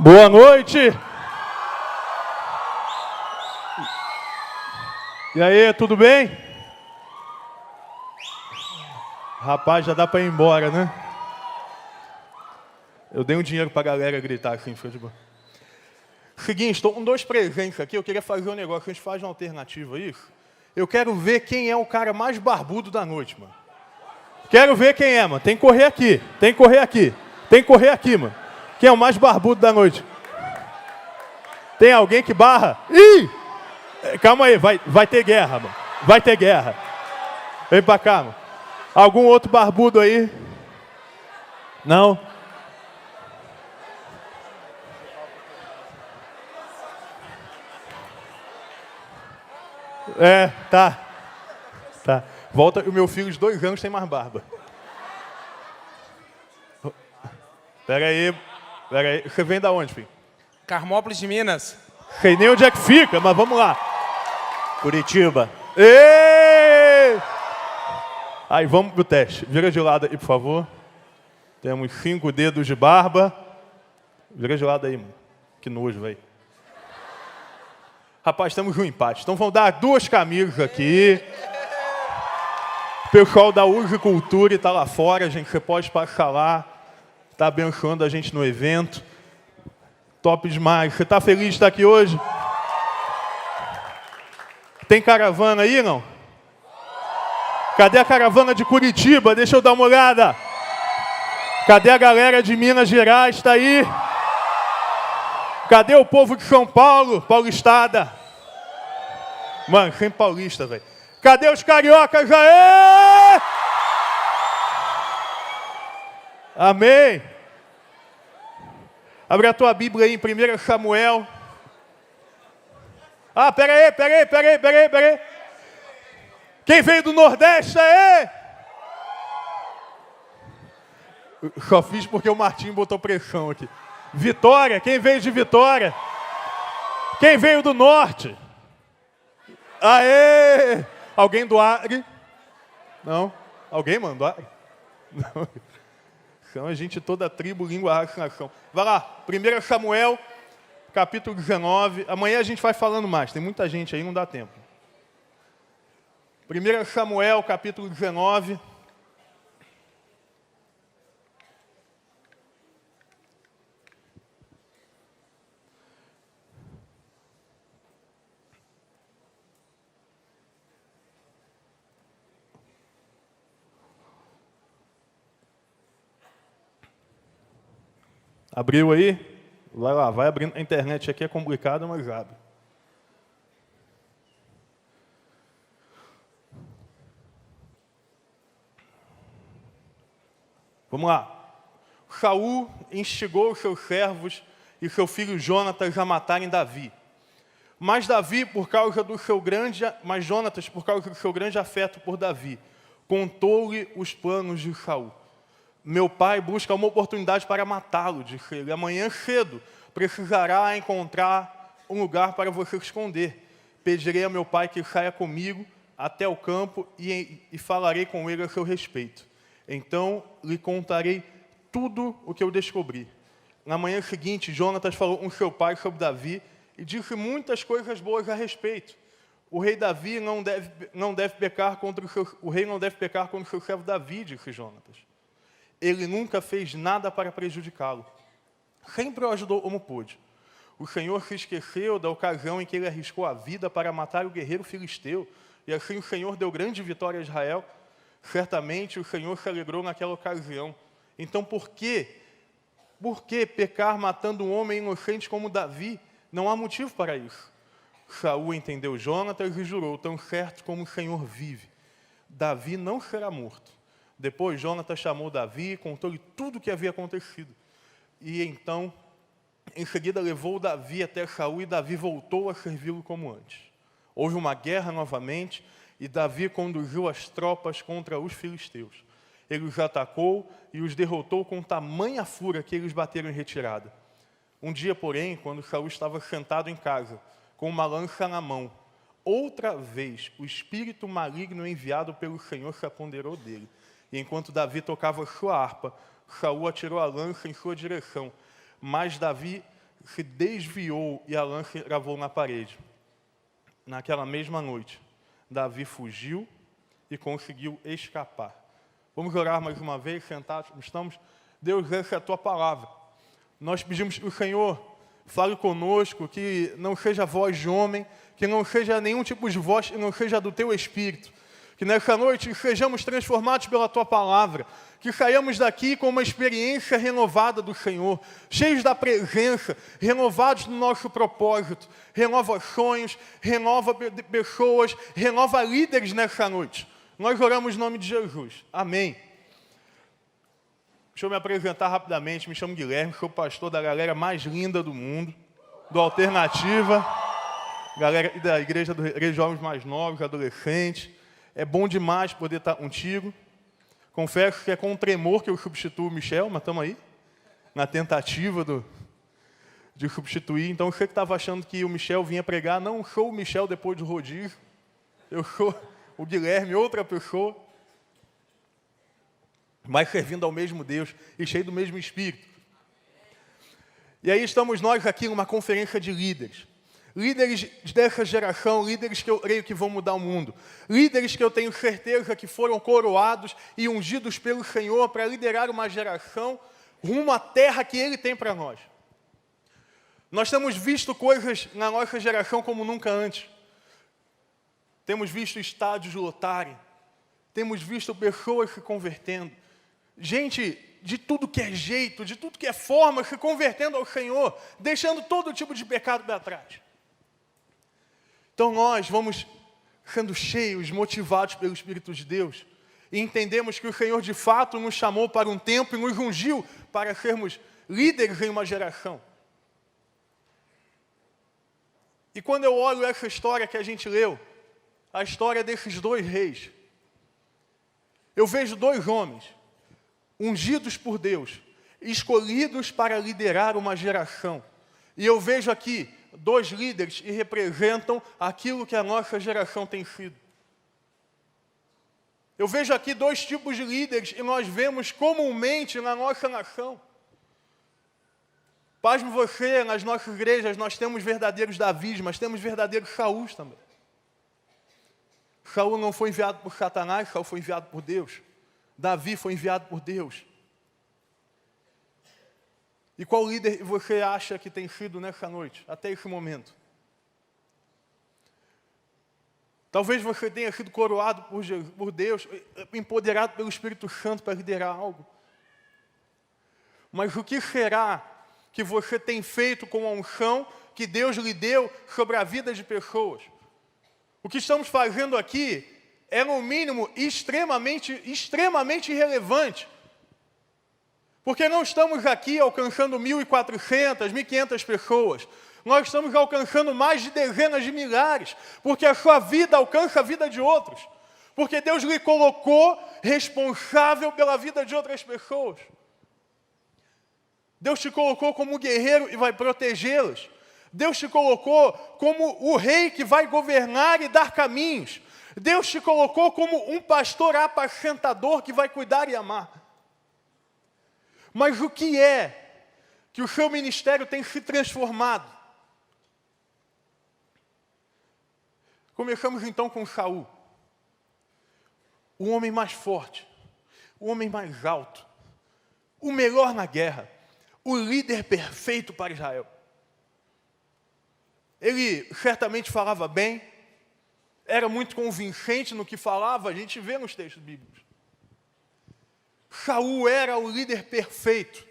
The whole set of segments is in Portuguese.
Boa noite! E aí, tudo bem? Rapaz, já dá para ir embora, né? Eu dei um dinheiro para a galera gritar assim, foi de boa. Seguinte, estou com 2 presentes aqui, eu queria fazer um negócio, a gente faz uma alternativa a isso. Eu quero ver quem é o cara mais barbudo da noite, mano. Quero ver quem é, mano. Tem que correr aqui, tem que correr aqui. Tem que correr aqui, mano. Quem é o mais barbudo da noite? Tem alguém que barra? Ih! Calma aí, vai ter guerra, mano. Vai ter guerra. Vem pra cá, mano. Algum outro barbudo aí? Não? É, tá. Tá. Volta, o meu filho de 2 anos tem mais barba. Pera aí. Você vem da onde, filho? Carmópolis de Minas. Sei nem onde é que fica, mas vamos lá. Curitiba. Ei! Aí, vamos pro teste. Vira de lado aí, por favor. Temos 5 dedos de barba. Vira de lado aí, mano. Que nojo, velho. Rapaz, estamos no empate. Então vamos dar 2 camisas aqui. O pessoal da Uso Cultura está lá fora, gente. Você pode passar lá. Está abençoando a gente no evento. Top demais. Você está feliz de estar aqui hoje? Tem caravana aí, não? Cadê a caravana de Curitiba? Deixa eu dar uma olhada. Cadê a galera de Minas Gerais? Está aí? Cadê o povo de São Paulo? Paulistada. Mano, sem paulista, velho. Cadê os cariocas? Aê! Amém. Abre a tua Bíblia aí em 1 Samuel. Ah, pera aí. Quem veio do Nordeste aí? Só fiz porque o Martinho botou pressão aqui. Vitória, quem veio de Vitória? Quem veio do Norte? Aê! Alguém do Acre? Não? Alguém mandou Acre? Não. Então a gente, toda a tribo, língua, raça, nação. Vai lá, 1 Samuel, capítulo 19. Amanhã a gente vai falando mais, tem muita gente aí, não dá tempo. 1 Samuel, capítulo 19. Abriu aí? Vai lá, vai abrindo. A internet aqui é complicada, mas abre. Vamos lá. Saul instigou os seus servos e seu filho Jonatas a matarem Davi. Mas Jonatas, por causa do seu grande afeto por Davi, contou-lhe os planos de Saul. Meu pai busca uma oportunidade para matá-lo, disse ele. Amanhã cedo precisará encontrar um lugar para você se esconder. Pedirei a meu pai que saia comigo até o campo e falarei com ele a seu respeito. Então lhe contarei tudo o que eu descobri. Na manhã seguinte, Jonatas falou com seu pai sobre Davi e disse muitas coisas boas a respeito. O rei não deve pecar contra o seu servo Davi, disse Jonatas. Ele nunca fez nada para prejudicá-lo. Sempre o ajudou como pôde. O Senhor se esqueceu da ocasião em que ele arriscou a vida para matar o guerreiro filisteu, e assim o Senhor deu grande vitória a Israel. Certamente o Senhor se alegrou naquela ocasião. Então por que pecar matando um homem inocente como Davi? Não há motivo para isso. Saul entendeu Jonatas e jurou, tão certo como o Senhor vive: Davi não será morto. Depois Jonatas chamou Davi e contou-lhe tudo o que havia acontecido. E então, em seguida, levou Davi até Saul e Davi voltou a servi-lo como antes. Houve uma guerra novamente e Davi conduziu as tropas contra os filisteus. Ele os atacou e os derrotou com tamanha fúria que eles bateram em retirada. Um dia, porém, quando Saul estava sentado em casa, com uma lança na mão, outra vez o espírito maligno enviado pelo Senhor se apoderou dele. E enquanto Davi tocava sua harpa, Saul atirou a lança em sua direção. Mas Davi se desviou e a lança travou na parede. Naquela mesma noite, Davi fugiu e conseguiu escapar. Vamos orar mais uma vez, sentados como estamos. Deus, essa é a tua palavra. Nós pedimos que o Senhor fale conosco, que não seja voz de homem, que não seja nenhum tipo de voz, que não seja do teu Espírito. Que nessa noite sejamos transformados pela tua palavra, que saiamos daqui com uma experiência renovada do Senhor, cheios da presença, renovados no nosso propósito, renova sonhos, renova pessoas, renova líderes nessa noite. Nós oramos em nome de Jesus. Amém. Deixa eu me apresentar rapidamente, me chamo Guilherme, sou pastor da galera mais linda do mundo, do Alternativa, galera da igreja dos jovens mais novos, adolescentes. É bom demais poder estar contigo. Confesso que é com tremor que eu substituo o Michel, mas estamos aí, na tentativa de substituir. Então, você que estava achando que o Michel vinha pregar, não sou o Michel depois do rodízio. Eu sou o Guilherme, outra pessoa, mas servindo ao mesmo Deus e cheio do mesmo Espírito. E aí estamos nós aqui numa conferência de líderes. Líderes dessa geração, líderes que eu creio que vão mudar o mundo. Líderes que eu tenho certeza que foram coroados e ungidos pelo Senhor para liderar uma geração rumo à terra que Ele tem para nós. Nós temos visto coisas na nossa geração como nunca antes. Temos visto estádios lotarem. Temos visto pessoas se convertendo. Gente de tudo que é jeito, de tudo que é forma, se convertendo ao Senhor, deixando todo tipo de pecado para trás. Então nós vamos sendo cheios, motivados pelo Espírito de Deus, e entendemos que o Senhor de fato nos chamou para um tempo e nos ungiu para sermos líderes em uma geração. E quando eu olho essa história que a gente leu, a história desses dois reis, eu vejo dois homens, ungidos por Deus, escolhidos para liderar uma geração. E eu vejo aqui dois líderes que representam aquilo que a nossa geração tem sido. Eu vejo aqui dois tipos de líderes e nós vemos comumente na nossa nação. Pasme você, nas nossas igrejas nós temos verdadeiros Davis, mas temos verdadeiros Saúls também. Saúl não foi enviado por Satanás, Saúl foi enviado por Deus. Davi foi enviado por Deus. E qual líder você acha que tem sido nessa noite, até esse momento? Talvez você tenha sido coroado por Deus, empoderado pelo Espírito Santo para liderar algo. Mas o que será que você tem feito com a unção que Deus lhe deu sobre a vida de pessoas? O que estamos fazendo aqui é, no mínimo, extremamente irrelevante. Porque não estamos aqui alcançando 1.400, 1.500 pessoas. Nós estamos alcançando mais de dezenas de milhares. Porque a sua vida alcança a vida de outros. Porque Deus lhe colocou responsável pela vida de outras pessoas. Deus te colocou como guerreiro e vai protegê-las. Deus te colocou como o rei que vai governar e dar caminhos. Deus te colocou como um pastor apacentador que vai cuidar e amar. Mas o que é que o seu ministério tem se transformado? Começamos então com Saúl, o homem mais forte, o homem mais alto, o melhor na guerra, o líder perfeito para Israel. Ele certamente falava bem, era muito convincente no que falava, a gente vê nos textos bíblicos. Saúl era o líder perfeito.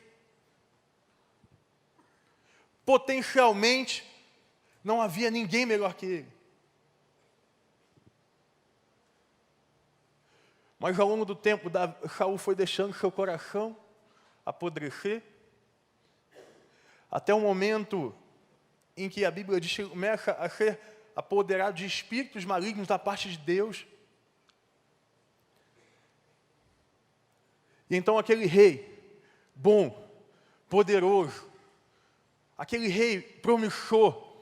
Potencialmente, não havia ninguém melhor que ele. Mas ao longo do tempo, Saúl foi deixando seu coração apodrecer, até o momento em que a Bíblia diz que começa a ser apoderado de espíritos malignos da parte de Deus. E então aquele rei bom, poderoso, aquele rei promissor,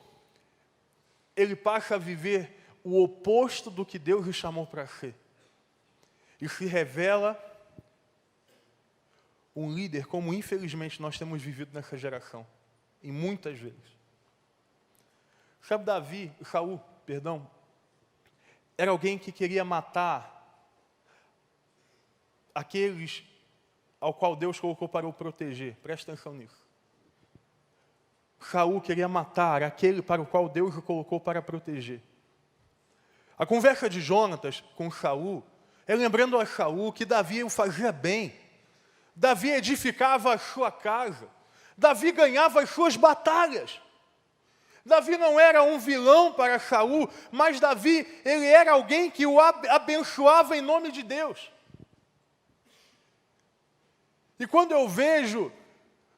ele passa a viver o oposto do que Deus lhe chamou para ser. E se revela um líder como infelizmente nós temos vivido nessa geração. e muitas vezes. Sabe, Saul, era alguém que queria matar aqueles ao qual Deus colocou para o proteger. Presta atenção nisso. Saul queria matar aquele para o qual Deus o colocou para proteger. A conversa de Jonatas com Saul é lembrando a Saul que Davi o fazia bem. Davi edificava a sua casa. Davi ganhava as suas batalhas. Davi não era um vilão para Saul, mas Davi, ele era alguém que o abençoava em nome de Deus. E quando eu vejo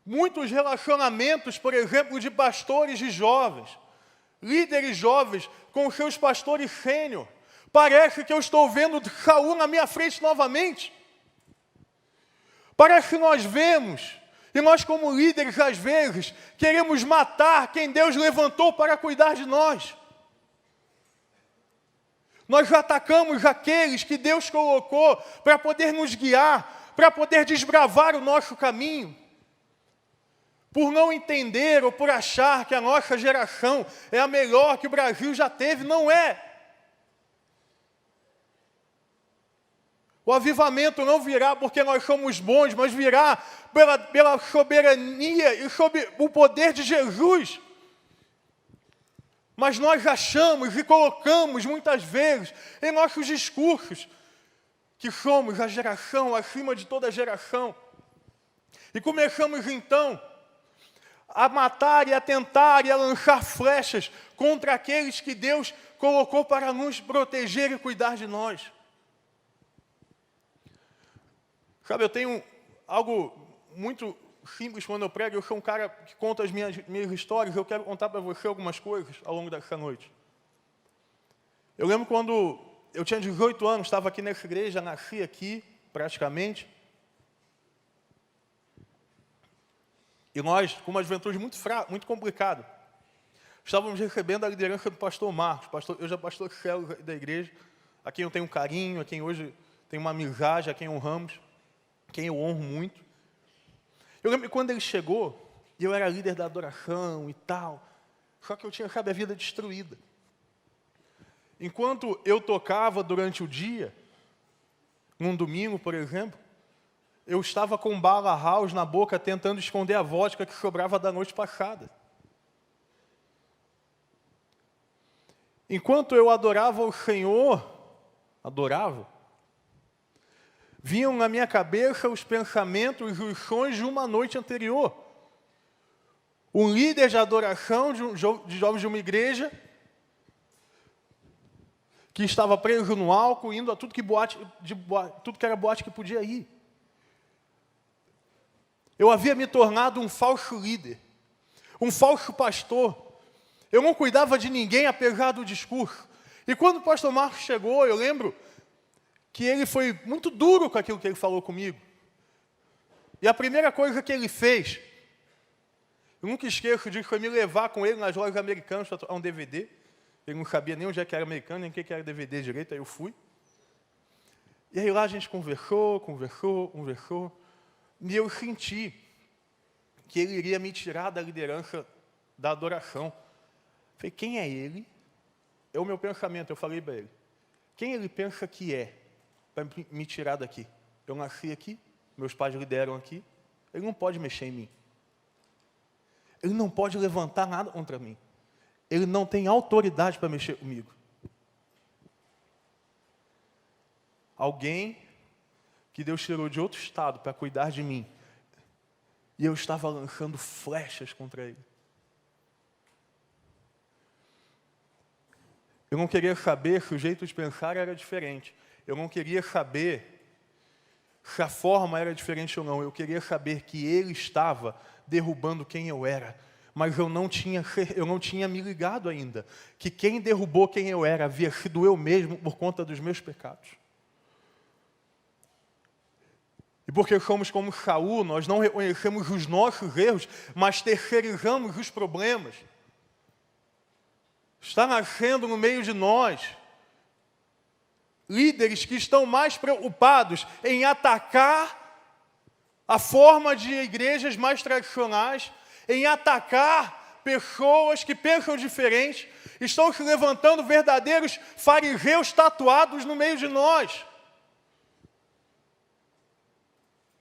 muitos relacionamentos, por exemplo, de pastores e jovens, líderes jovens com seus pastores sênior, parece que eu estou vendo Saul na minha frente novamente. Parece que nós vemos, e nós como líderes, às vezes, queremos matar quem Deus levantou para cuidar de nós. Nós atacamos aqueles que Deus colocou para poder nos guiar, para poder desbravar o nosso caminho. Por não entender ou por achar que a nossa geração é a melhor que o Brasil já teve, não é. O avivamento não virá porque nós somos bons, mas virá pela soberania e sob o poder de Jesus. Mas nós achamos e colocamos muitas vezes em nossos discursos que somos a geração acima de toda geração. E começamos então a matar e a tentar e a lançar flechas contra aqueles que Deus colocou para nos proteger e cuidar de nós. Sabe, eu tenho algo muito simples quando eu prego. Eu sou um cara que conta as minhas histórias. Eu quero contar para você algumas coisas ao longo dessa noite. Eu lembro quando eu tinha 18 anos, estava aqui nessa igreja, nasci aqui, praticamente. E nós, com uma juventude muito complicada, estávamos recebendo a liderança do pastor Marcos. Eu já pastor célula da igreja, a quem eu tenho um carinho, a quem hoje tenho uma amizade, a quem honramos, quem eu honro muito. Eu lembro que quando ele chegou, e eu era líder da adoração e tal, só que eu tinha, sabe, a vida destruída. Enquanto eu tocava durante o dia, num domingo, por exemplo, eu estava com bala house na boca, tentando esconder a vodka que sobrava da noite passada. Enquanto eu adorava o Senhor, vinham na minha cabeça os pensamentos e os sonhos de uma noite anterior. Um líder de adoração de jovens de uma igreja que estava preso no álcool, indo a tudo que era boate que podia ir. Eu havia me tornado um falso líder, um falso pastor. Eu não cuidava de ninguém apesar do discurso. E quando o pastor Marcos chegou, eu lembro que ele foi muito duro com aquilo que ele falou comigo. E a primeira coisa que ele fez, eu nunca esqueço disso, foi me levar com ele nas lojas americanas para um DVD. Ele não sabia nem onde é que era americano, nem o que era DVD direito, aí eu fui. E aí lá a gente conversou. E eu senti que ele iria me tirar da liderança da adoração. Falei, quem é ele? É o meu pensamento, eu falei para ele. Quem ele pensa que é para me tirar daqui? Eu nasci aqui, meus pais lideram aqui, ele não pode mexer em mim. Ele não pode levantar nada contra mim. Ele não tem autoridade para mexer comigo. Alguém que Deus tirou de outro estado para cuidar de mim. E eu estava lançando flechas contra ele. Eu não queria saber se o jeito de pensar era diferente. Eu não queria saber se a forma era diferente ou não. Eu queria saber que ele estava derrubando quem eu era. Mas eu não tinha me ligado ainda que quem derrubou quem eu era havia sido eu mesmo por conta dos meus pecados. E porque somos como Saul, nós não reconhecemos os nossos erros, mas terceirizamos os problemas. Está nascendo no meio de nós líderes que estão mais preocupados em atacar a forma de igrejas mais tradicionais, em atacar pessoas que pensam diferente, estão se levantando verdadeiros fariseus tatuados no meio de nós.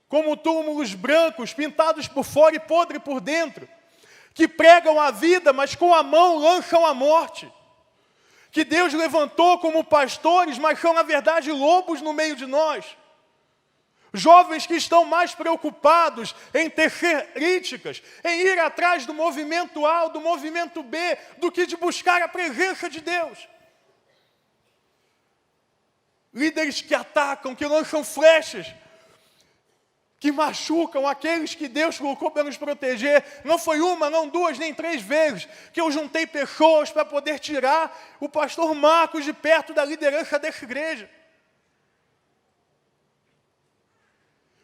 Como túmulos brancos, pintados por fora e podre por dentro, que pregam a vida, mas com a mão lançam a morte. Que Deus levantou como pastores, mas são, na verdade, lobos no meio de nós. Jovens que estão mais preocupados em tecer críticas, em ir atrás do movimento A ou do movimento B, do que de buscar a presença de Deus. Líderes que atacam, que lançam flechas, que machucam aqueles que Deus colocou para nos proteger. Não foi uma, não duas, nem três vezes que eu juntei pessoas para poder tirar o pastor Marcos de perto da liderança dessa igreja.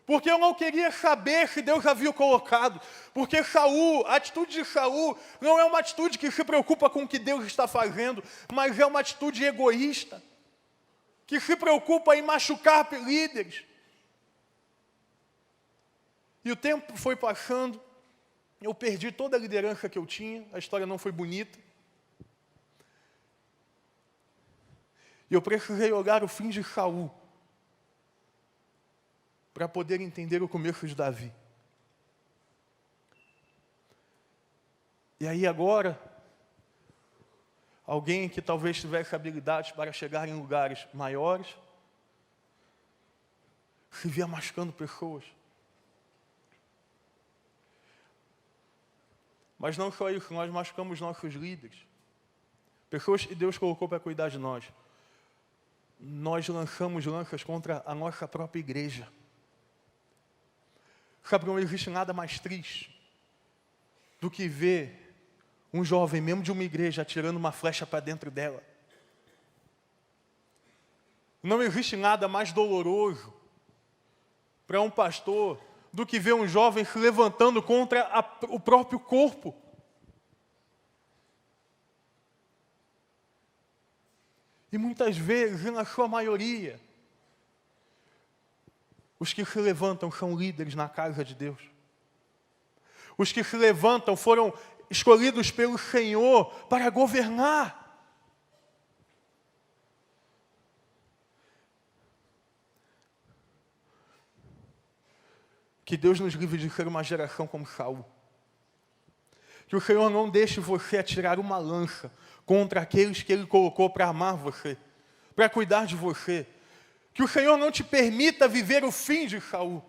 Porque eu não queria saber se Deus havia o colocado. Porque Saul, a atitude de Saul não é uma atitude que se preocupa com o que Deus está fazendo, mas é uma atitude egoísta, que se preocupa em machucar líderes. E o tempo foi passando, eu perdi toda a liderança que eu tinha, a história não foi bonita. E eu precisei olhar o fim de Saul, para poder entender o começo de Davi. E aí agora, alguém que talvez tivesse habilidades para chegar em lugares maiores, se via machucando pessoas. Mas não só isso, nós machucamos nossos líderes. Pessoas que Deus colocou para cuidar de nós. Nós lançamos lanças contra a nossa própria igreja. Sabe, não existe nada mais triste do que ver um jovem, mesmo de uma igreja, atirando uma flecha para dentro dela. Não existe nada mais doloroso para um pastor do que ver um jovem se levantando contra o próprio corpo. E muitas vezes, na sua maioria, os que se levantam são líderes na casa de Deus. Os que se levantam foram escolhidos pelo Senhor para governar. Que Deus nos livre de ser uma geração como Saul. Que o Senhor não deixe você atirar uma lança contra aqueles que Ele colocou para amar você, para cuidar de você. Que o Senhor não te permita viver o fim de Saul.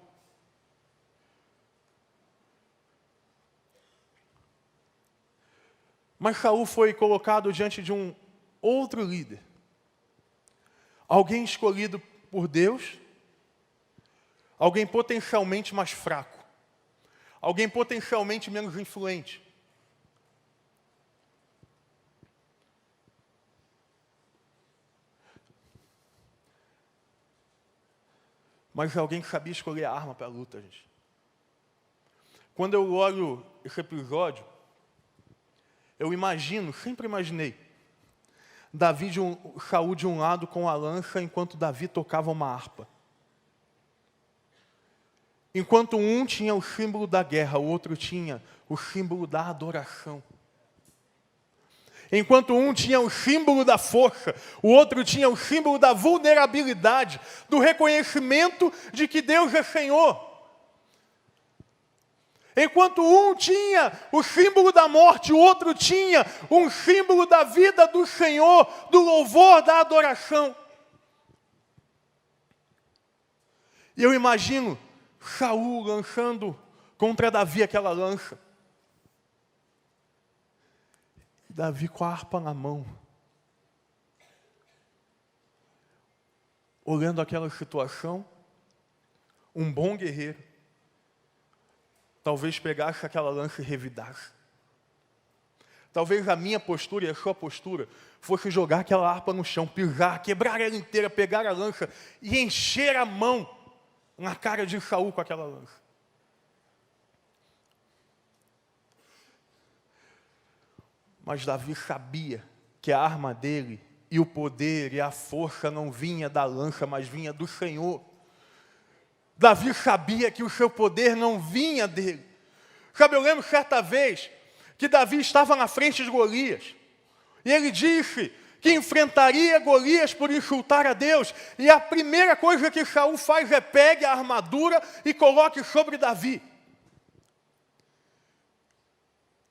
Mas Saul foi colocado diante de um outro líder. Alguém escolhido por Deus, alguém potencialmente mais fraco, alguém potencialmente menos influente. Mas alguém que sabia escolher a arma para a luta, gente. Quando eu olho esse episódio, eu imagino, sempre imaginei, Saul de um lado com a lança, enquanto Davi tocava uma harpa. Enquanto um tinha o símbolo da guerra, o outro tinha o símbolo da adoração. Enquanto um tinha o símbolo da força, o outro tinha o símbolo da vulnerabilidade, do reconhecimento de que Deus é Senhor. Enquanto um tinha o símbolo da morte, o outro tinha um símbolo da vida do Senhor, do louvor, da adoração. E eu imagino Saul lançando contra Davi aquela lança. Davi com a harpa na mão, olhando aquela situação, um bom guerreiro, talvez pegasse aquela lança e revidasse. Talvez a minha postura e a sua postura fosse jogar aquela harpa no chão, pisar, quebrar ela inteira, pegar a lança e encher a mão na cara de Saul com aquela lança. Mas Davi sabia que a arma dele e o poder e a força não vinha da lança, mas vinha do Senhor. Davi sabia que o seu poder não vinha dele. Sabe, eu lembro certa vez que Davi estava na frente de Golias. E ele disse que enfrentaria Golias por insultar a Deus. E a primeira coisa que Saul faz é pegue a armadura e coloque sobre Davi.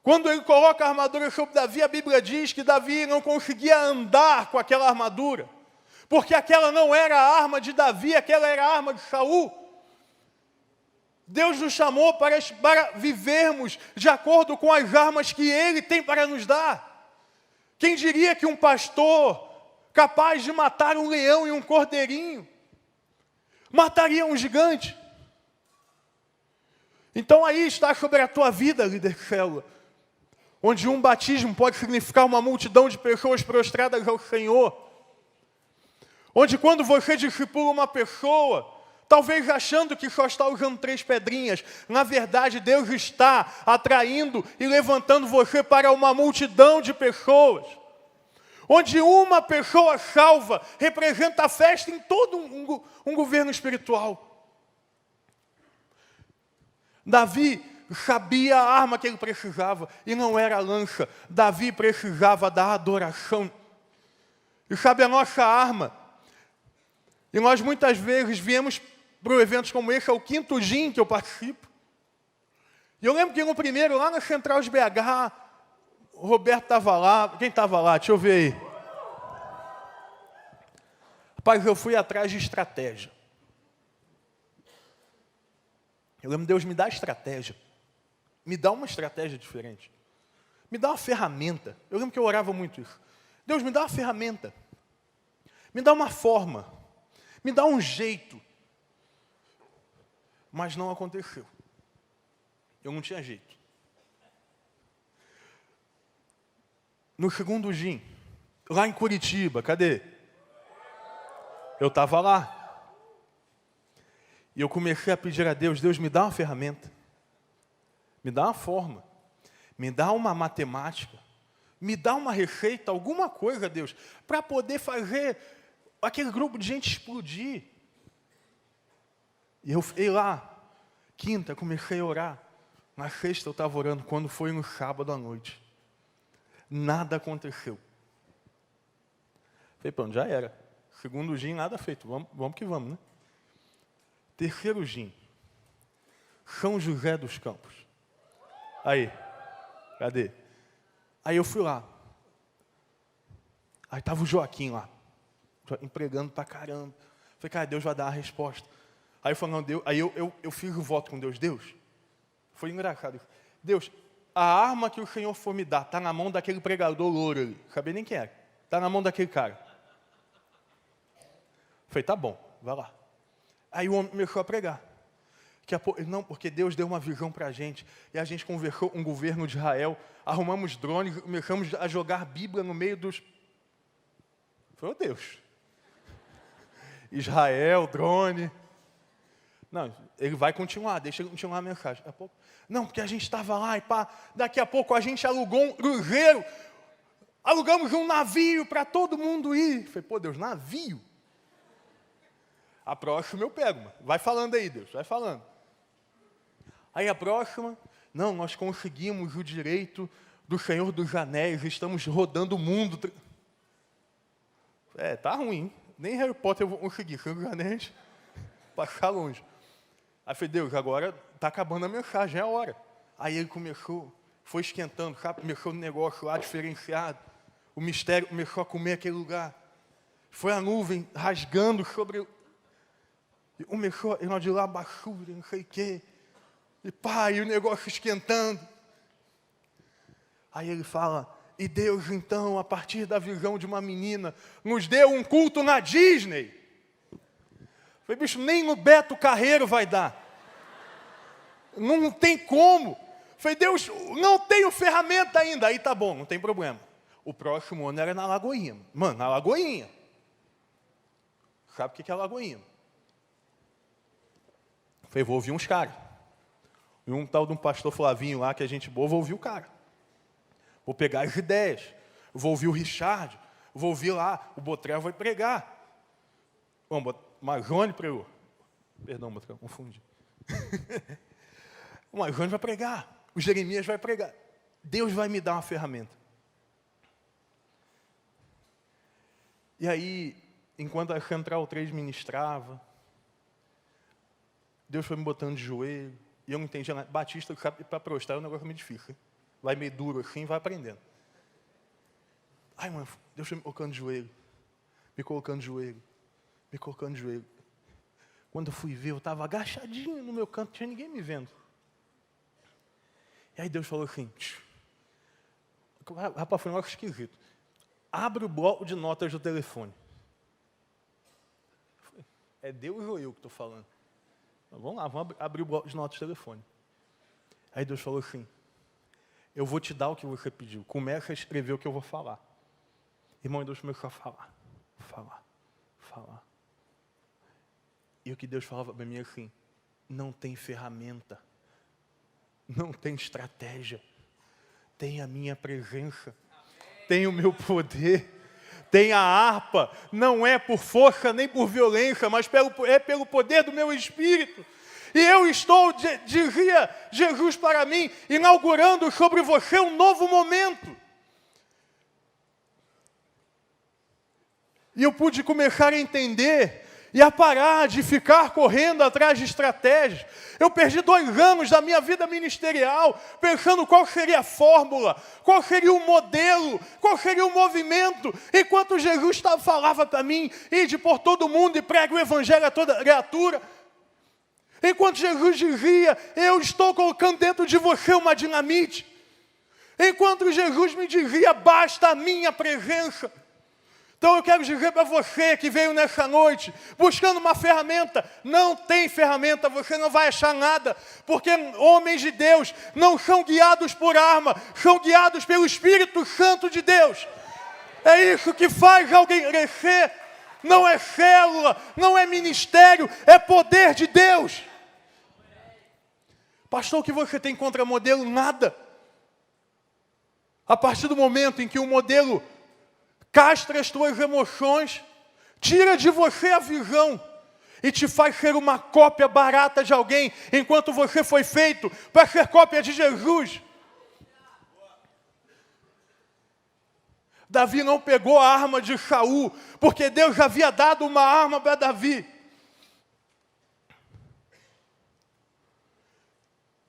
Quando ele coloca a armadura sobre Davi, a Bíblia diz que Davi não conseguia andar com aquela armadura. Porque aquela não era a arma de Davi, aquela era a arma de Saul. Deus nos chamou para vivermos de acordo com as armas que Ele tem para nos dar. Quem diria que um pastor capaz de matar um leão e um cordeirinho mataria um gigante? Então aí está sobre a tua vida, líder de célula, onde um batismo pode significar uma multidão de pessoas prostradas ao Senhor. Onde quando você discipula uma pessoa, talvez achando que só está usando 3 pedrinhas, na verdade Deus está atraindo e levantando você para uma multidão de pessoas. Onde uma pessoa salva representa a festa em todo um governo espiritual. Davi sabia a arma que ele precisava, e não era a lança. Davi precisava da adoração. E sabe a nossa arma? E nós muitas vezes viemos para eventos como esse, é o 5º GIM que eu participo. E eu lembro que no primeiro, lá na Central de BH, o Roberto estava lá. Quem estava lá? Deixa eu ver aí. Rapaz, eu fui atrás de estratégia. Eu lembro, Deus, me dá estratégia. Me dá uma estratégia diferente. Me dá uma ferramenta. Eu lembro que eu orava muito isso. Deus, me dá uma ferramenta. Me dá uma forma. Me dá um jeito. Mas não aconteceu. Eu não tinha jeito. No 2º GIM, lá em Curitiba, cadê? Eu estava lá. E eu comecei a pedir a Deus, Deus, me dá uma ferramenta. Me dá uma forma. Me dá uma matemática. Me dá uma receita, alguma coisa, Deus, para poder fazer aquele grupo de gente explodir. E eu fiquei lá, quinta, comecei a orar. Na sexta eu estava orando, quando foi no sábado à noite. Nada aconteceu. Falei, pronto, já era. 2º GIM, nada feito. Vamos que vamos, né? 3º GIM. São José dos Campos. Aí. Cadê? Aí eu fui lá. Aí estava o Joaquim lá. Empregando pra caramba. Falei, cara, Deus vai dar a resposta. Aí eu falei, não, Deus. Aí eu fiz o voto com Deus. Deus, foi engraçado. Deus, a arma que o Senhor for me dar está na mão daquele pregador louro ali. Não sabia nem quem era. Está na mão daquele cara. Falei, tá bom, vai lá. Aí o homem começou a pregar. Não, porque Deus deu uma visão para a gente. E a gente conversou com o governo de Israel. Arrumamos drones e começamos a jogar Bíblia no meio dos... Foi, oh Deus. Israel, drone. Não, ele vai continuar, deixa ele continuar a mensagem. Daqui a pouco, não, porque a gente estava lá e pá, daqui a pouco a gente alugou um cruzeiro, alugamos um navio para todo mundo ir. Falei, pô, Deus, navio? A próxima eu pego, mano. Vai falando aí, Deus, vai falando. Aí a próxima, não, nós conseguimos o direito do Senhor dos Anéis, estamos rodando o mundo. Tá ruim, nem Harry Potter eu vou conseguir, Senhor dos Anéis, passar longe. Aí eu falei, Deus, agora está acabando a mensagem, é a hora. Aí ele começou, foi esquentando, sabe? Começou um negócio lá diferenciado. O mistério começou a comer aquele lugar. Foi a nuvem rasgando sobre... E começou, e nós de lá, baixura, não sei o quê. E pá, e o negócio esquentando. Aí ele fala, e Deus então, a partir da visão de uma menina, nos deu um culto na Disney. Falei, bicho, nem no Beto Carreiro vai dar. Não tem como. Falei, Deus, não tenho ferramenta ainda. Aí tá bom, não tem problema. O próximo ano era na Lagoinha. Mano, na Lagoinha. Sabe o que é a Lagoinha? Falei, vou ouvir uns caras. E um tal de um pastor Flavinho lá, que é gente boa, vou ouvir o cara. Vou pegar as ideias. Vou ouvir o Richard. Vou ouvir lá, o Botrel vai pregar. Bom, Majone pregou. Perdão, Botrel, confundi. O Majone vai pregar. O Jeremias vai pregar. Deus vai me dar uma ferramenta. E aí, enquanto a Central 3 ministrava, Deus foi me botando de joelho, e eu não entendia nada. Batista, para prostrar, é um negócio meio difícil. Vai meio duro assim, vai aprendendo. Ai, mano, Deus foi me colocando de joelho, me colocando de joelho, me colocando de joelho. Quando eu fui ver, eu estava agachadinho no meu canto, não tinha ninguém me vendo. E aí Deus falou assim, rapaz, foi um negócio esquisito. Abre o bloco de notas do telefone. É Deus ou eu que estou falando? Mas vamos lá, vamos abrir o bloco de notas do telefone. Aí Deus falou assim, eu vou te dar o que você pediu. Começa a escrever o que eu vou falar. Irmão, Deus começou a falar. E o que Deus falava para mim é assim, não tem ferramenta, não tem estratégia, tem a minha presença, tem o meu poder, tem a harpa, não é por força nem por violência, mas é pelo poder do meu Espírito. E eu estou, dizia Jesus para mim, inaugurando sobre você um novo momento. E eu pude começar a entender e a parar de ficar correndo atrás de estratégias. Eu perdi 2 anos da minha vida ministerial pensando qual seria a fórmula, qual seria o modelo, qual seria o movimento, enquanto Jesus falava para mim, ide por todo mundo e pregue o evangelho a toda criatura. Enquanto Jesus dizia, eu estou colocando dentro de você uma dinamite. Enquanto Jesus me dizia, basta a minha presença. Então eu quero dizer para você que veio nessa noite, buscando uma ferramenta, não tem ferramenta, você não vai achar nada, porque homens de Deus não são guiados por arma, são guiados pelo Espírito Santo de Deus. É isso que faz alguém crescer, não é célula, não é ministério, é poder de Deus. Pastor, o que você tem contra modelo? Nada. A partir do momento em que o modelo castra as tuas emoções, tira de você a visão e te faz ser uma cópia barata de alguém, enquanto você foi feito para ser cópia de Jesus. Davi não pegou a arma de Saul, porque Deus já havia dado uma arma para Davi.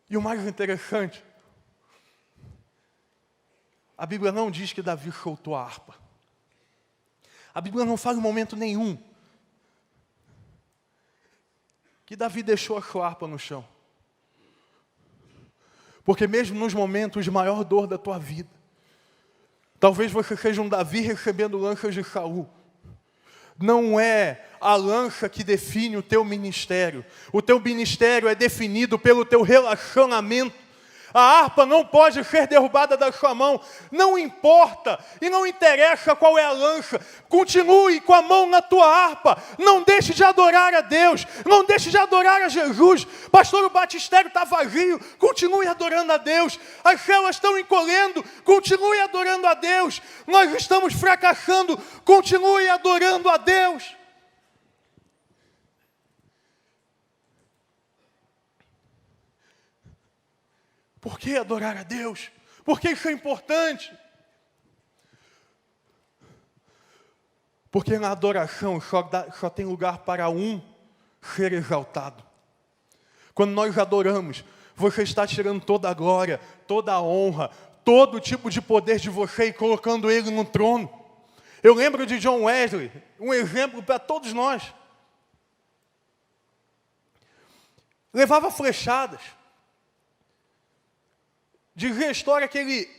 E o mais interessante, a Bíblia não diz que Davi soltou a harpa. A Bíblia não fala em momento nenhum que Davi deixou a sua harpa no chão. Porque mesmo nos momentos de maior dor da tua vida, talvez você seja um Davi recebendo lanças de Saul. Não é a lança que define o teu ministério. O teu ministério é definido pelo teu relacionamento. A harpa não pode ser derrubada da sua mão. Não importa e não interessa qual é a lança. Continue com a mão na tua harpa. Não deixe de adorar a Deus. Não deixe de adorar a Jesus. Pastor, o batistério está vazio. Continue adorando a Deus. As células estão encolhendo. Continue adorando a Deus. Nós estamos fracassando. Continue adorando a Deus. Por que adorar a Deus? Por que isso é importante? Porque na adoração só tem lugar para um ser exaltado. Quando nós adoramos, você está tirando toda a glória, toda a honra, todo tipo de poder de você e colocando ele no trono. Eu lembro de John Wesley, um exemplo para todos nós. Levava flechadas. Dizia a história que ele,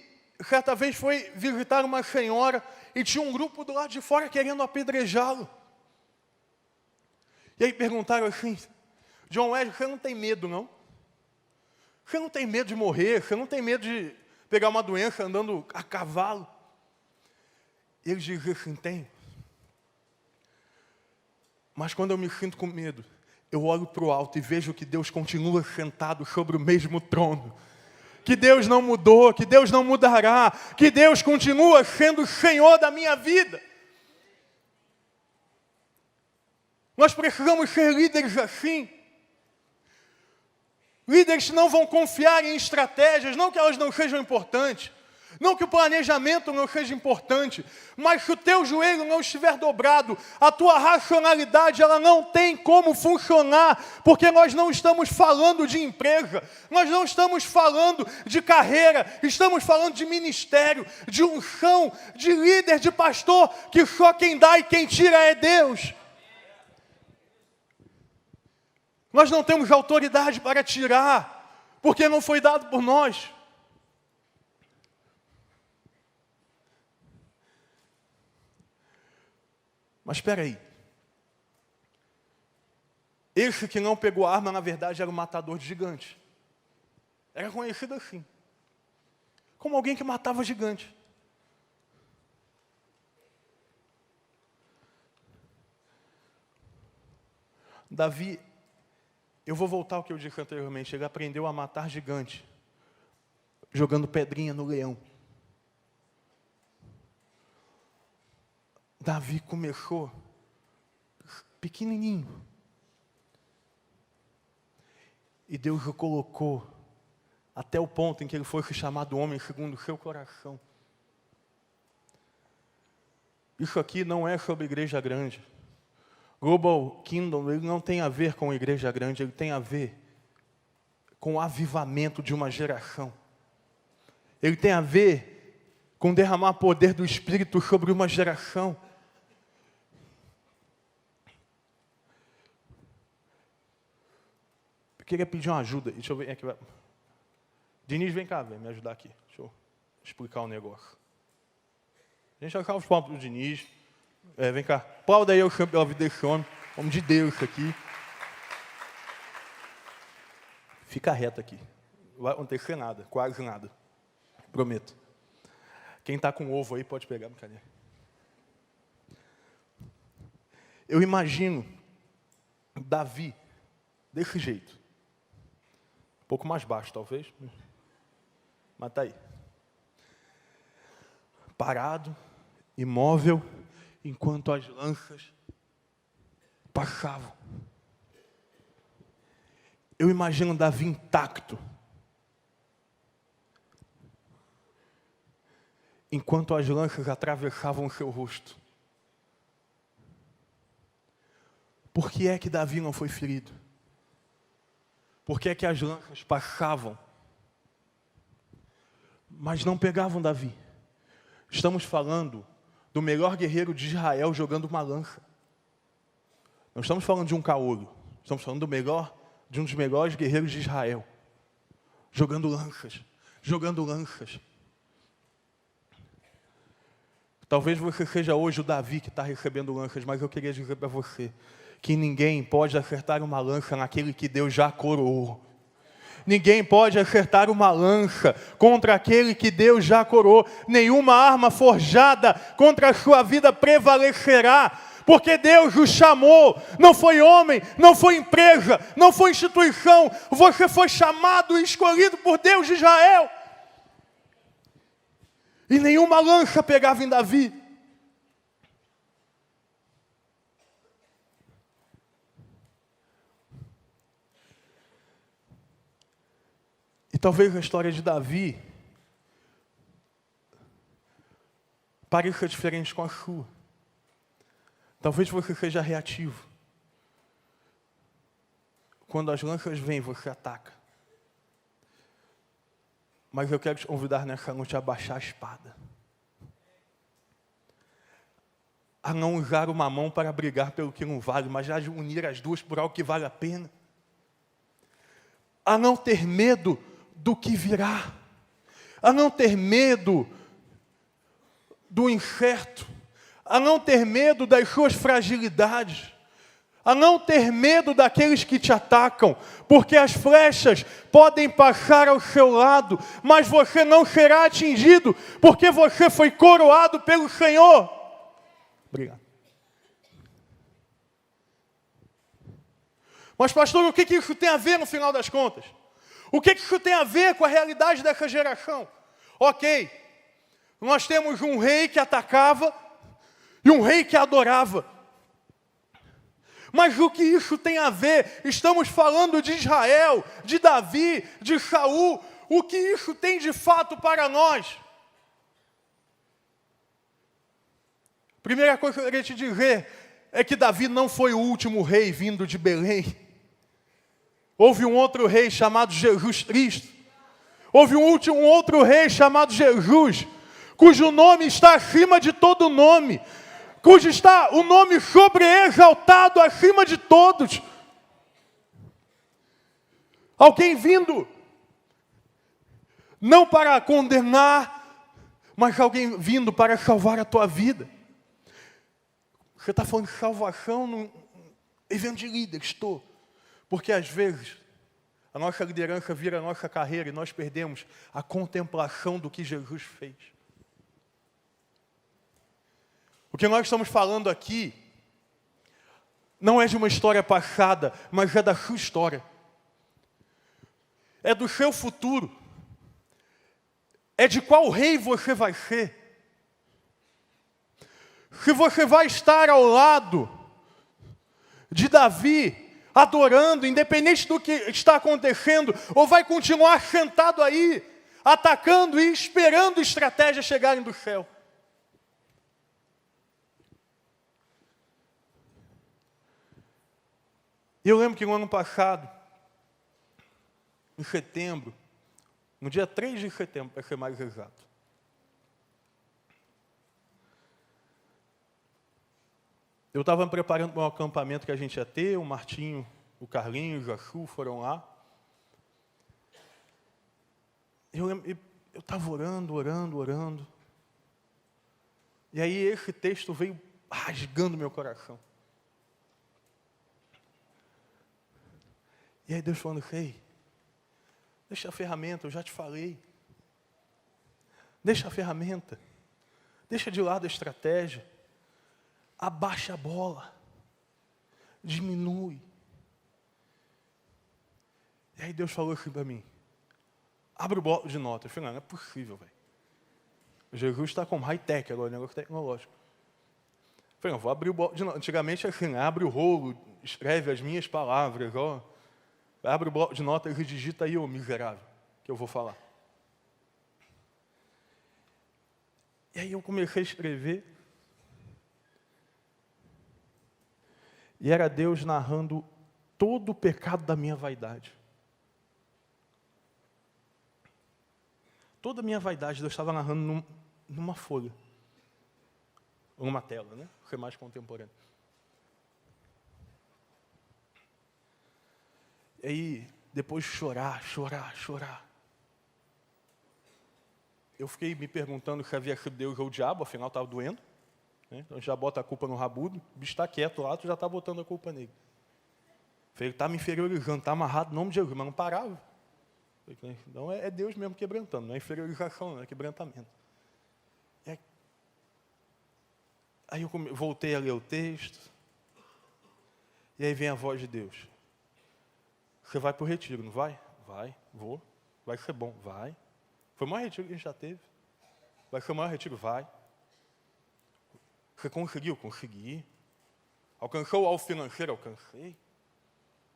certa vez, foi visitar uma senhora e tinha um grupo do lado de fora querendo apedrejá-lo. E aí perguntaram assim, John Wesley, você não tem medo, não? Você não tem medo de morrer? Você não tem medo de pegar uma doença andando a cavalo? E ele dizia assim, tenho. Mas quando eu me sinto com medo, eu olho para o alto e vejo que Deus continua sentado sobre o mesmo trono. Que Deus não mudou, que Deus não mudará, que Deus continua sendo o Senhor da minha vida. Nós precisamos ser líderes assim. Líderes não vão confiar em estratégias, não que elas não sejam importantes, não que o planejamento não seja importante, mas se o teu joelho não estiver dobrado, a tua racionalidade ela não tem como funcionar, porque nós não estamos falando de empresa, nós não estamos falando de carreira, estamos falando de ministério, de unção, de líder, de pastor, que só quem dá e quem tira é Deus. Nós não temos autoridade para tirar, porque não foi dado por nós. Mas espera aí. Esse que não pegou a arma, na verdade, era o matador de gigantes. Era conhecido assim. Como alguém que matava gigantes. Davi, eu vou voltar ao que eu disse anteriormente, ele aprendeu a matar gigante, jogando pedrinha no leão. Davi começou pequenininho. E Deus o colocou até o ponto em que ele foi chamado homem segundo o seu coração. Isso aqui não é sobre igreja grande. Global Kingdom, ele não tem a ver com igreja grande, ele tem a ver com o avivamento de uma geração. Ele tem a ver com derramar poder do Espírito sobre uma geração. Eu queria pedir uma ajuda. Deixa eu ver aqui. Diniz, vem cá, vem me ajudar aqui. Deixa eu explicar um negócio. A gente vai colocar os palmos do Diniz. Vem cá. Aplauda aí eu chamo pela vida desse homem. Homem de Deus isso aqui. Fica reto aqui. Não vai acontecer nada, quase nada. Prometo. Quem está com ovo aí pode pegar, brincadeira. Eu imagino Davi desse jeito. Um pouco mais baixo, talvez. Mas está aí. Parado, imóvel, enquanto as lanças passavam. Eu imagino Davi intacto. Enquanto as lanças atravessavam o seu rosto. Por que é que Davi não foi ferido? Por que é que as lanças passavam, mas não pegavam Davi? Estamos falando do melhor guerreiro de Israel jogando uma lança. Não estamos falando de um caolho. Estamos falando de um dos melhores guerreiros de Israel. Jogando lanças. Jogando lanças. Talvez você seja hoje o Davi que está recebendo lanças, mas eu queria dizer para você que ninguém pode acertar uma lança naquele que Deus já coroou. Ninguém pode acertar uma lança contra aquele que Deus já coroou. Nenhuma arma forjada contra a sua vida prevalecerá, porque Deus o chamou. Não foi homem, não foi empresa, não foi instituição. Você foi chamado e escolhido por Deus de Israel. E nenhuma lança pegava em Davi. E talvez a história de Davi pareça diferente com a sua. Talvez você seja reativo. Quando as lanças vêm, você ataca. Mas eu quero te convidar nessa noite a abaixar a espada. A não usar uma mão para brigar pelo que não vale, mas a unir as duas por algo que vale a pena. A não ter medo do que virá. A não ter medo do incerto. A não ter medo das suas fragilidades. A não ter medo daqueles que te atacam, porque as flechas podem passar ao seu lado, mas você não será atingido, porque você foi coroado pelo Senhor. Obrigado. Mas pastor, o que isso tem a ver no final das contas? O que isso tem a ver com a realidade dessa geração? Ok, nós temos um rei que atacava e um rei que adorava. Mas o que isso tem a ver? Estamos falando de Israel, de Davi, de Saul. O que isso tem de fato para nós? Primeira coisa que eu queria te dizer é que Davi não foi o último rei vindo de Belém. Houve um outro rei chamado Jesus Cristo. Houve um outro rei chamado Jesus, cujo nome está acima de todo nome, cujo está o nome sobreexaltado acima de todos. Alguém vindo, não para condenar, mas alguém vindo para salvar a tua vida. Você está falando de salvação no evento de líder, estou. Porque às vezes a nossa liderança vira a nossa carreira e nós perdemos a contemplação do que Jesus fez. O que nós estamos falando aqui não é de uma história passada, mas é da sua história. É do seu futuro. É de qual rei você vai ser. Se você vai estar ao lado de Davi, adorando, independente do que está acontecendo, ou vai continuar sentado aí, atacando e esperando estratégias chegarem do céu. Eu lembro que no ano passado, em setembro, no dia 3 de setembro, para ser mais exato, eu estava me preparando para um acampamento que a gente ia ter, o Martinho, o Carlinhos, a Chu foram lá. Eu estava orando. E aí esse texto veio rasgando meu coração. E aí Deus falando, ei, deixa a ferramenta, eu já te falei. Deixa a ferramenta. Deixa de lado a estratégia. Abaixa a bola. Diminui. E aí Deus falou assim para mim, abre o bloco de notas. Eu falei, não é possível, velho. Jesus está com high-tech agora, negócio tecnológico. Eu falei, não, vou abrir o bloco de notas. Antigamente assim, abre o rolo, escreve as minhas palavras, ó. Abre o bloco de notas e digita aí, ô miserável, que eu vou falar. E aí eu comecei a escrever. E era Deus narrando todo o pecado da minha vaidade. Toda a minha vaidade Deus estava narrando numa folha. Ou numa tela, né? Ser mais contemporâneo. E aí, depois de chorar. Eu fiquei me perguntando se havia sido Deus ou o diabo, afinal estava doendo. Então já bota a culpa no rabudo, o bicho está quieto lá, tu já está botando a culpa nele. Falei, está me inferiorizando, está amarrado no nome de Jesus, mas não parava. Falei, então é Deus mesmo quebrantando, não é inferiorização, não é quebrantamento. Aí eu voltei a ler o texto, e aí vem a voz de Deus. Você vai para o retiro, não vai? Vai, vou. Vai ser bom, vai. Foi o maior retiro que a gente já teve. Vai ser o maior retiro, vai. Você conseguiu? Consegui. Alcançou o alvo financeiro? Alcancei.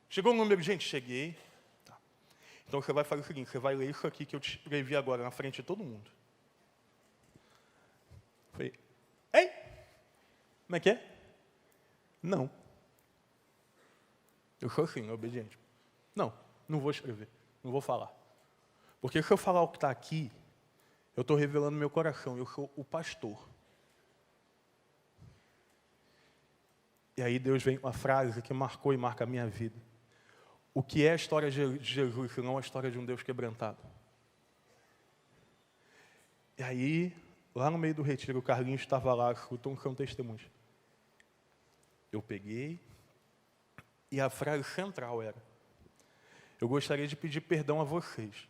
Chegou o número de gente? Cheguei. Tá. Então você vai fazer o seguinte, você vai ler isso aqui que eu te escrevi agora na frente de todo mundo. Falei, ei, como é que é? Não. Eu sou assim, obediente. Não vou escrever, não vou falar. Porque se eu falar o que está aqui, eu estou revelando meu coração, eu sou o pastor. E aí Deus vem com uma frase que marcou e marca a minha vida. O que é a história de Jesus, se não a história de um Deus quebrantado? E aí, lá no meio do retiro, o Carlinhos estava lá, escutou um testemunho. Eu peguei, e a frase central era, eu gostaria de pedir perdão a vocês,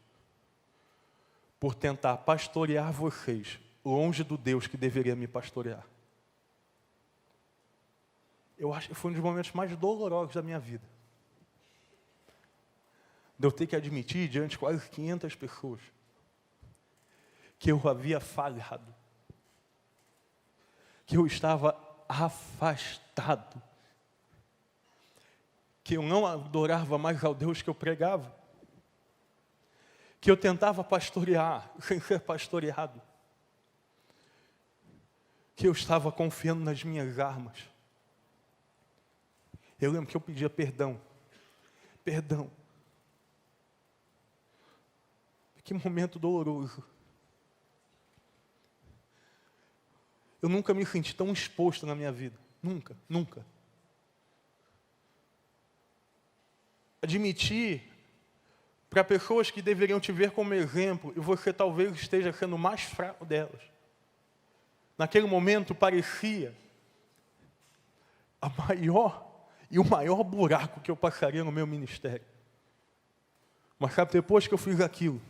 por tentar pastorear vocês, longe do Deus que deveria me pastorear. Eu acho que foi um dos momentos mais dolorosos da minha vida. De eu ter que admitir, diante de quase 500 pessoas, que eu havia falhado. Que eu estava afastado. que eu não adorava mais ao Deus que eu pregava, que eu tentava pastorear sem ser pastoreado, que eu estava confiando nas minhas armas. Eu lembro que eu pedia perdão. Que momento doloroso. Eu nunca me senti tão exposto na minha vida. Nunca. Admitir para pessoas que deveriam te ver como exemplo, e você talvez esteja sendo mais fraco delas. Naquele momento parecia o maior buraco que eu passaria no meu ministério. Mas sabe, depois que eu fiz aquilo,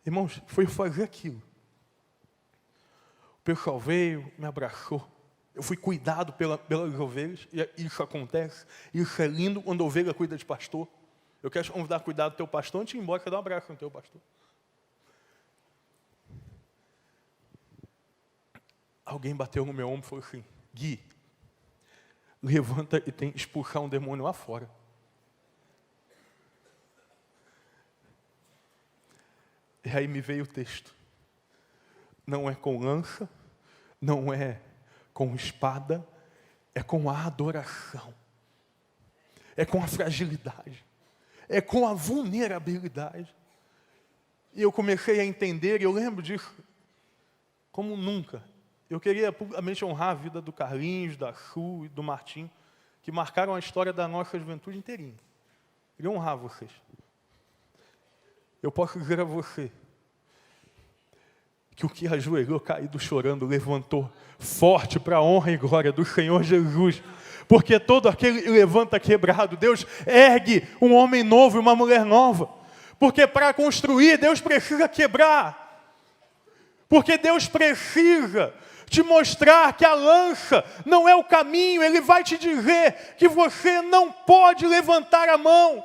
irmãos, foi fazer aquilo. O pessoal veio, me abraçou. Eu fui cuidado pelas ovelhas, e isso acontece. Isso é lindo quando a ovelha cuida de pastor. Eu quero te convidar a cuidar do teu pastor antes de ir embora, quer dar um abraço no teu pastor. Alguém bateu no meu ombro e falou assim: Gui, levanta e tem que expulsar um demônio lá fora. E aí me veio o texto. Não é com lança, não é com espada, é com a adoração. É com a fragilidade. É com a vulnerabilidade. E eu comecei a entender, e eu lembro disso como nunca. Eu queria publicamente honrar a vida do Carlinhos, da Su e do Martim, que marcaram a história da nossa juventude inteirinha. Eu queria honrar vocês. Eu posso dizer a você que o que ajoelhou, caído, chorando, levantou forte para a honra e glória do Senhor Jesus. Porque todo aquele que levanta quebrado, Deus ergue um homem novo e uma mulher nova. Porque para construir, Deus precisa quebrar. Porque Deus precisa te mostrar que a lança não é o caminho. Ele vai te dizer que você não pode levantar a mão,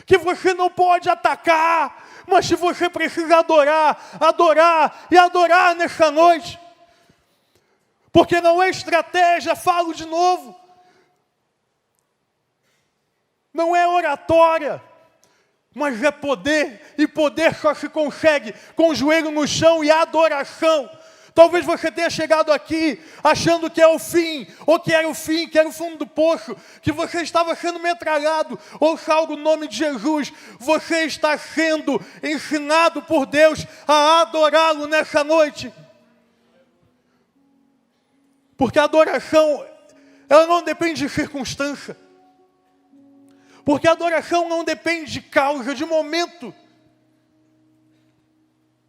que você não pode atacar, mas que você precisa adorar e adorar nessa noite. Porque não é estratégia, falo de novo. Não é oratória, mas é poder. E poder só se consegue com o joelho no chão e adoração. Talvez você tenha chegado aqui achando que é o fim, ou que era o fim, que era o fundo do poço, que você estava sendo metralhado. Ouça algo no nome de Jesus. Você está sendo ensinado por Deus a adorá-lo nessa noite. Porque a adoração, ela não depende de circunstância. Porque a adoração não depende de causa, de momento.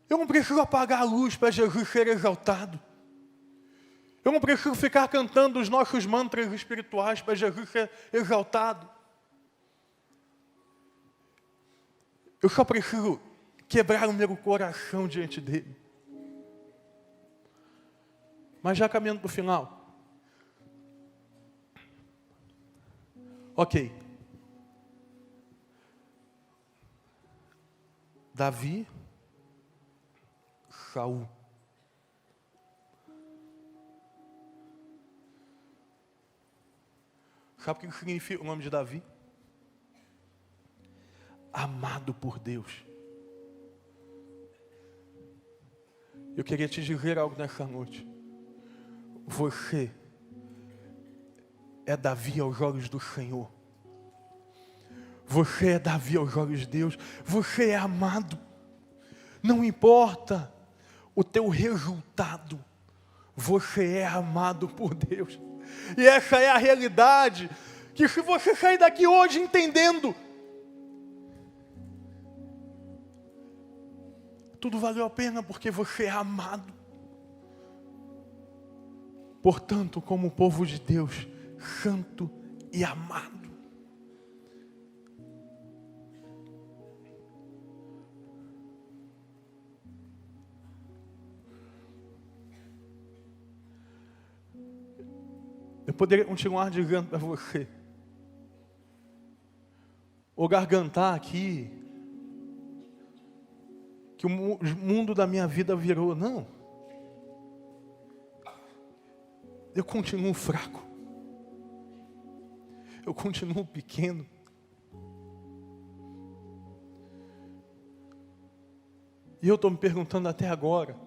Eu não preciso apagar a luz para Jesus ser exaltado. Eu não preciso ficar cantando os nossos mantras espirituais para Jesus ser exaltado. Eu só preciso quebrar o meu coração diante dele. Mas já caminhando para o final. Ok. Davi, Saul. Sabe o que significa o nome de Davi? Amado por Deus. Eu queria te dizer algo nessa noite. Você é Davi aos olhos do Senhor. Você é Davi aos olhos de Deus. Você é amado. Não importa o teu resultado. Você é amado por Deus. E essa é a realidade. Que se você sair daqui hoje entendendo, tudo valeu a pena porque você é amado. Portanto, como o povo de Deus, santo e amado. Eu poderia continuar dizendo para você, ou gargantar aqui, que o mundo da minha vida virou. Não. Eu continuo fraco. eu continuo pequeno. E eu estou me perguntando até agora,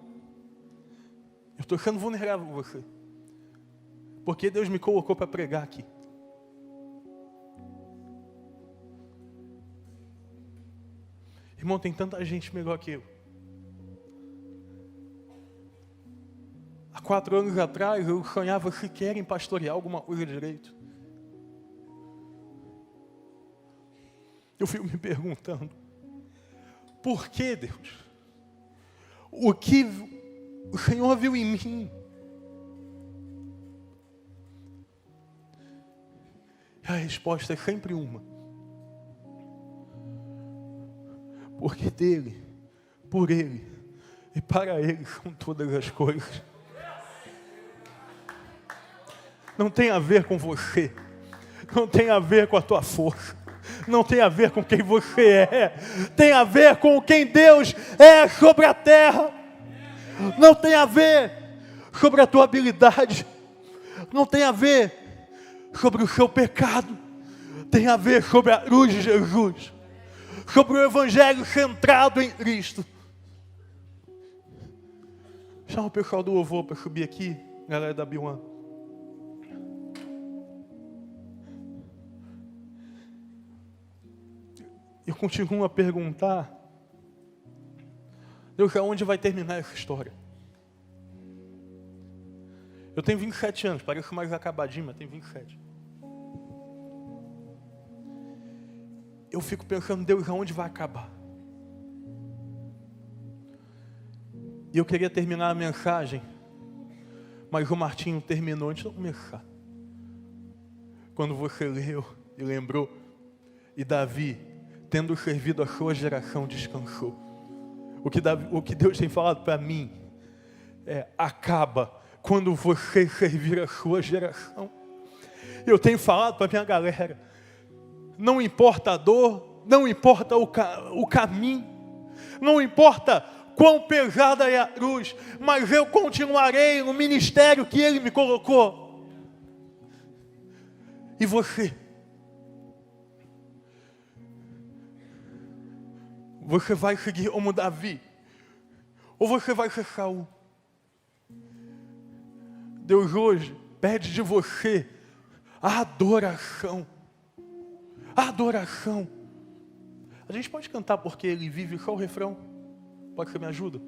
eu estou sendo vulnerável com você, porque Deus me colocou para pregar aqui. Irmão, tem tanta gente melhor que eu. Há 4 anos atrás, eu sonhava sequer em pastorear alguma coisa direito. Eu fico me perguntando, por que, Deus? O que o Senhor viu em mim? A resposta é sempre uma. Porque dele, por ele e para ele são todas as coisas. Não tem a ver com você, não tem a ver com a tua força, não tem a ver com quem você é, tem a ver com quem Deus é sobre a terra. Não tem a ver sobre a tua habilidade, não tem a ver sobre o seu pecado, tem a ver sobre a cruz de Jesus, sobre o evangelho centrado em Cristo. Chama o pessoal do louvor para subir aqui, galera da B1. Eu continuo a perguntar, Deus, aonde vai terminar essa história? Eu tenho 27 anos, pareço mais acabadinho, mas tenho 27. Eu fico pensando, Deus, aonde vai acabar? E eu queria terminar a mensagem, mas o Martinho terminou antes de eu começar. Quando você leu e lembrou, e Davi, tendo servido a sua geração, descansou. O que Deus tem falado para mim é, acaba quando você servir a sua geração. Eu tenho falado para minha galera, não importa a dor, não importa o caminho, não importa quão pesada é a cruz, mas eu continuarei no ministério que Ele me colocou. E você? Você vai seguir como Davi? Ou você vai ser Saul? Deus hoje pede de você a adoração. A adoração. A gente pode cantar porque Ele vive, só o refrão? Pode que você me ajuda?